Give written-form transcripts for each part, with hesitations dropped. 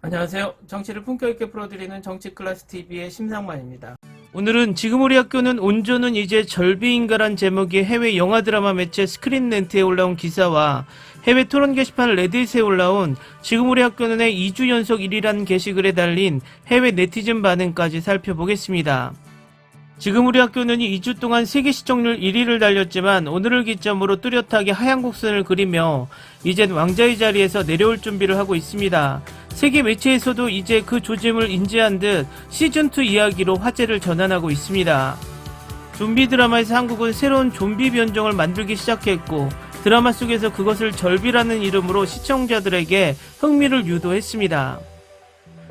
안녕하세요. 정치를 품격 있게 풀어드리는 정치클래스TV의 심상만입니다. 오늘은 지금 우리 학교는 온조는 이제 절비인가란 제목의 해외 영화 드라마 매체 스크린렌트에 올라온 기사와 해외 토론 게시판 레딧에 올라온 지금 우리 학교는의 2주 연속 1위라는 게시글에 달린 해외 네티즌 반응까지 살펴보겠습니다. 지금 우리 학교는 2주 동안 세계 시청률 1위를 달렸지만 오늘을 기점으로 뚜렷하게 하얀 곡선을 그리며 이젠 왕자의 자리에서 내려올 준비를 하고 있습니다. 세계 매체에서도 이제 그 조짐을 인지한 듯 시즌2 이야기로 화제를 전환하고 있습니다. 좀비 드라마에서 한국은 새로운 좀비 변종을 만들기 시작했고 드라마 속에서 그것을 절비라는 이름으로 시청자들에게 흥미를 유도했습니다.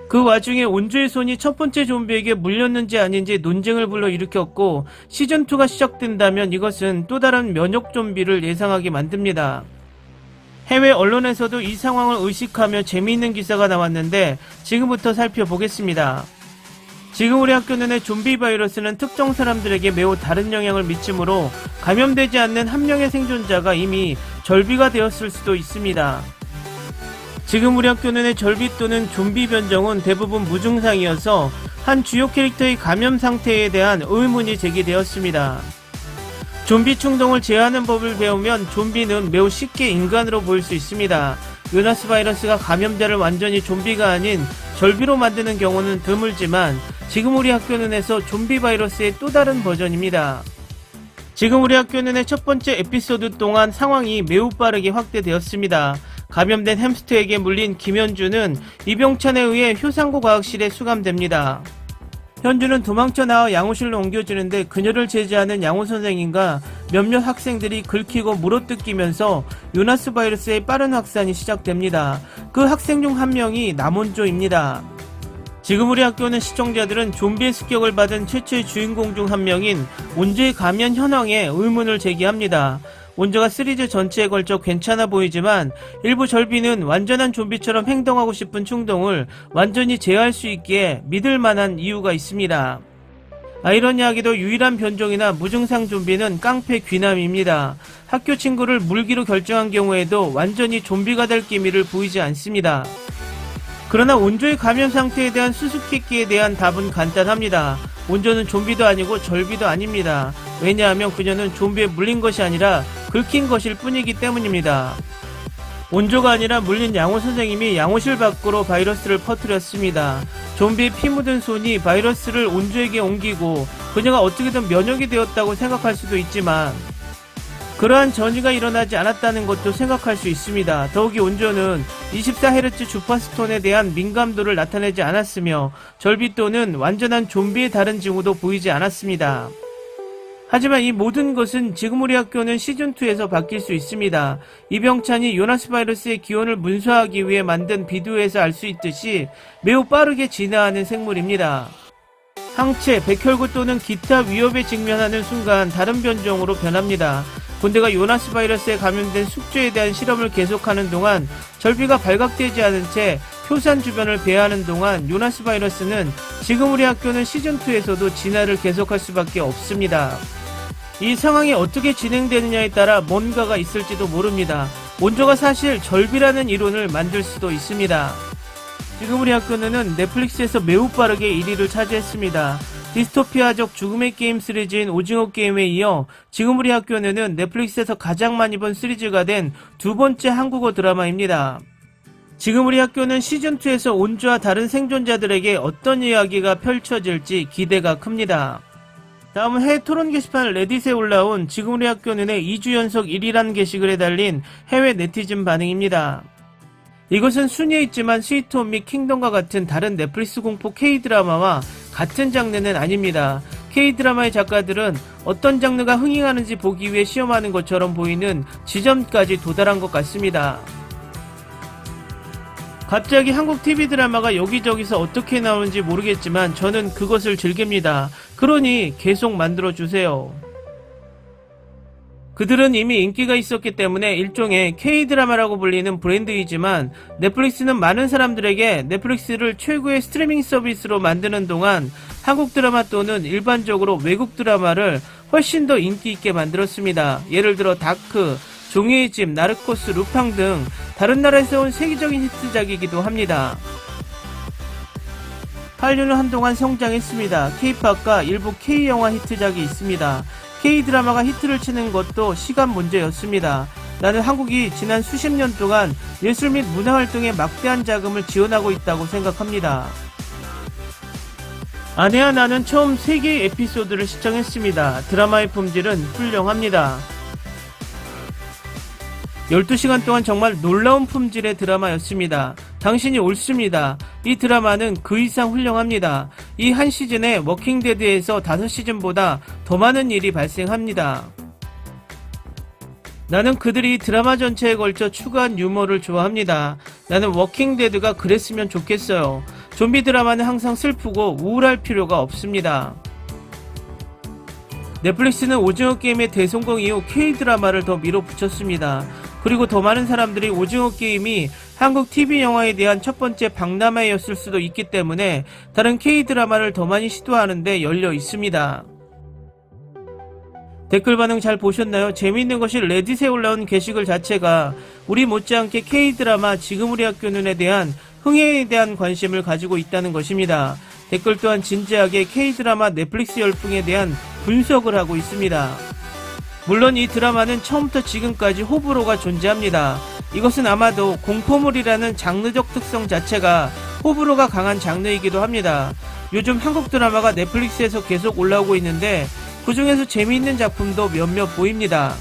그 와중에 온조의 손이 첫 번째 좀비에게 물렸는지 아닌지 논쟁을 불러일으켰고 시즌2가 시작된다면 이것은 또 다른 면역 좀비를 예상하게 만듭니다. 해외 언론에서도 이 상황을 의식하며 재미있는 기사가 나왔는데 지금부터 살펴보겠습니다. 지금 우리 학교는의 좀비 바이러스는 특정 사람들에게 매우 다른 영향을 미치므로 감염되지 않는 한 명의 생존자가 이미 절비가 되었을 수도 있습니다. 지금 우리 학교는의 절비 또는 좀비 변종은 대부분 무증상이어서 한 주요 캐릭터의 감염 상태에 대한 의문이 제기되었습니다. 좀비 충동을 제어하는 법을 배우면 좀비는 매우 쉽게 인간으로 보일 수 있습니다. 요나스 바이러스가 감염자를 완전히 좀비가 아닌 절비로 만드는 경우는 드물지만 지금 우리 학교는에서 좀비 바이러스의 또 다른 버전입니다. 지금 우리 학교는의 첫 번째 에피소드 동안 상황이 매우 빠르게 확대되었습니다. 감염된 햄스터에게 물린 김현주는 이병찬에 의해 효상고 과학실에 수감됩니다. 현주는 도망쳐 나와 양호실로 옮겨지는데 그녀를 제지하는 양호 선생님과 몇몇 학생들이 긁히고 물어뜯기면서 요나스 바이러스의 빠른 확산이 시작됩니다. 그 학생 중 한 명이 남원조입니다. 지금 우리 학교는 시청자들은 좀비의 습격을 받은 최초의 주인공 중 한 명인 온조의 감염 현황에 의문을 제기합니다. 온조가 시리즈 전체에 걸쳐 괜찮아 보이지만 일부 절비는 완전한 좀비처럼 행동하고 싶은 충동을 완전히 제어할 수 있기에 믿을 만한 이유가 있습니다. 아이러니하게도 유일한 변종이나 무증상 좀비는 깡패 귀남입니다. 학교 친구를 물기로 결정한 경우에도 완전히 좀비가 될 기미를 보이지 않습니다. 그러나 온조의 감염 상태에 대한 수수께끼에 대한 답은 간단합니다. 온조는 좀비도 아니고 절비도 아닙니다. 왜냐하면 그녀는 좀비에 물린 것이 아니라 긁힌 것일 뿐이기 때문입니다. 온조가 아니라 물린 양호 선생님이 양호실 밖으로 바이러스를 퍼뜨렸습니다. 좀비의 피 묻은 손이 바이러스를 온조에게 옮기고 그녀가 어떻게든 면역이 되었다고 생각할 수도 있지만 그러한 전이가 일어나지 않았다는 것도 생각할 수 있습니다. 더욱이 온조는 24Hz 주파수톤에 대한 민감도를 나타내지 않았으며 절비 또는 완전한 좀비의 다른 징후도 보이지 않았습니다. 하지만 이 모든 것은 지금 우리 학교는 시즌2에서 바뀔 수 있습니다. 이병찬이 요나스 바이러스의 기원을 문서하기 위해 만든 비디오에서 알 수 있듯이 매우 빠르게 진화하는 생물입니다. 항체, 백혈구 또는 기타 위협에 직면하는 순간 다른 변종으로 변합니다. 군대가 요나스 바이러스에 감염된 숙주에 대한 실험을 계속하는 동안 절비가 발각되지 않은 채 효산 주변을 배회하는 동안 요나스 바이러스는 지금 우리 학교는 시즌2에서도 진화를 계속할 수밖에 없습니다. 이 상황이 어떻게 진행되느냐에 따라 뭔가가 있을지도 모릅니다. 온조가 사실 절비라는 이론을 만들 수도 있습니다. 지금 우리 학교는 넷플릭스에서 매우 빠르게 1위를 차지했습니다. 디스토피아적 죽음의 게임 시리즈인 오징어 게임에 이어 지금 우리 학교는 넷플릭스에서 가장 많이 본 시리즈가 된 두 번째 한국어 드라마입니다. 지금 우리 학교는 시즌2에서 온조와 다른 생존자들에게 어떤 이야기가 펼쳐질지 기대가 큽니다. 다음은 해외 토론 게시판 레딧에 올라온 지금 우리 학교는의 2주 연속 1위라는 게시글에 달린 해외 네티즌 반응입니다. 이것은 순위에 있지만 스위트홈 및 킹덤과 같은 다른 넷플릭스 공포 K-드라마와 같은 장르는 아닙니다. K-드라마의 작가들은 어떤 장르가 흥행하는지 보기 위해 시험하는 것처럼 보이는 지점까지 도달한 것 같습니다. 갑자기 한국 TV 드라마가 여기저기서 어떻게 나오는지 모르겠지만 저는 그것을 즐깁니다. 그러니 계속 만들어주세요. 그들은 이미 인기가 있었기 때문에 일종의 K-드라마라고 불리는 브랜드이지만 넷플릭스는 많은 사람들에게 넷플릭스를 최고의 스트리밍 서비스로 만드는 동안 한국 드라마 또는 일반적으로 외국 드라마를 훨씬 더 인기 있게 만들었습니다. 예를 들어 다크, 종이의 집, 나르코스, 루팡 등 다른 나라에서 온 세계적인 히트작이기도 합니다. 한류는 한동안 성장했습니다. K-팝과 일부 K-영화 히트작이 있습니다. K-드라마가 히트를 치는 것도 시간 문제였습니다. 나는 한국이 지난 수십 년 동안 예술 및 문화활동에 막대한 자금을 지원하고 있다고 생각합니다. 아내와 나는 처음 3개의 에피소드를 시청했습니다. 드라마의 품질은 훌륭합니다. 12시간 동안 정말 놀라운 품질의 드라마였습니다. 당신이 옳습니다. 이 드라마는 그 이상 훌륭합니다. 이 한 시즌에 워킹데드에서 5시즌보다 더 많은 일이 발생합니다. 나는 그들이 드라마 전체에 걸쳐 추가한 유머를 좋아합니다. 나는 워킹데드가 그랬으면 좋겠어요. 좀비 드라마는 항상 슬프고 우울할 필요가 없습니다. 넷플릭스는 오징어 게임의 대성공 이후 K-드라마를 더 밀어붙였습니다. 그리고 더 많은 사람들이 오징어 게임이 한국 TV 영화에 대한 첫 번째 박람회였을 수도 있기 때문에 다른 K-드라마를 더 많이 시도하는데 열려 있습니다. 댓글 반응 잘 보셨나요? 재미있는 것이 레딧에 올라온 게시글 자체가 우리 못지않게 K-드라마 지금 우리 학교는에 대한 흥행에 대한 관심을 가지고 있다는 것입니다. 댓글 또한 진지하게 K-드라마 넷플릭스 열풍에 대한 분석을 하고 있습니다. 물론 이 드라마는 처음부터 지금까지 호불호가 존재합니다. 이것은 아마도 공포물이라는 장르적 특성 자체가 호불호가 강한 장르이기도 합니다. 요즘 한국 드라마가 넷플릭스에서 계속 올라오고 있는데 그 중에서 재미있는 작품도 몇몇 보입니다.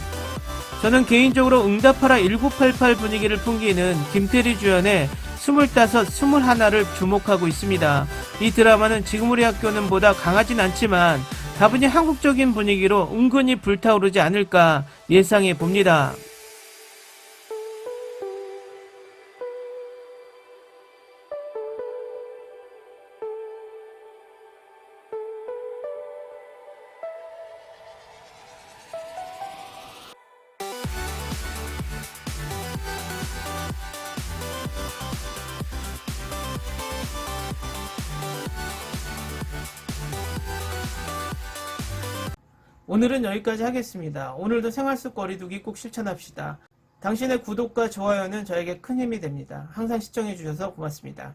저는 개인적으로 응답하라 1988 분위기를 풍기는 김태리 주연의 25, 21를 주목하고 있습니다. 이 드라마는 지금 우리 학교는 보다 강하진 않지만 다분히 한국적인 분위기로 은근히 불타오르지 않을까 예상해 봅니다. 오늘은 여기까지 하겠습니다. 오늘도 생활 속 거리두기 꼭 실천합시다. 당신의 구독과 좋아요는 저에게 큰 힘이 됩니다. 항상 시청해주셔서 고맙습니다.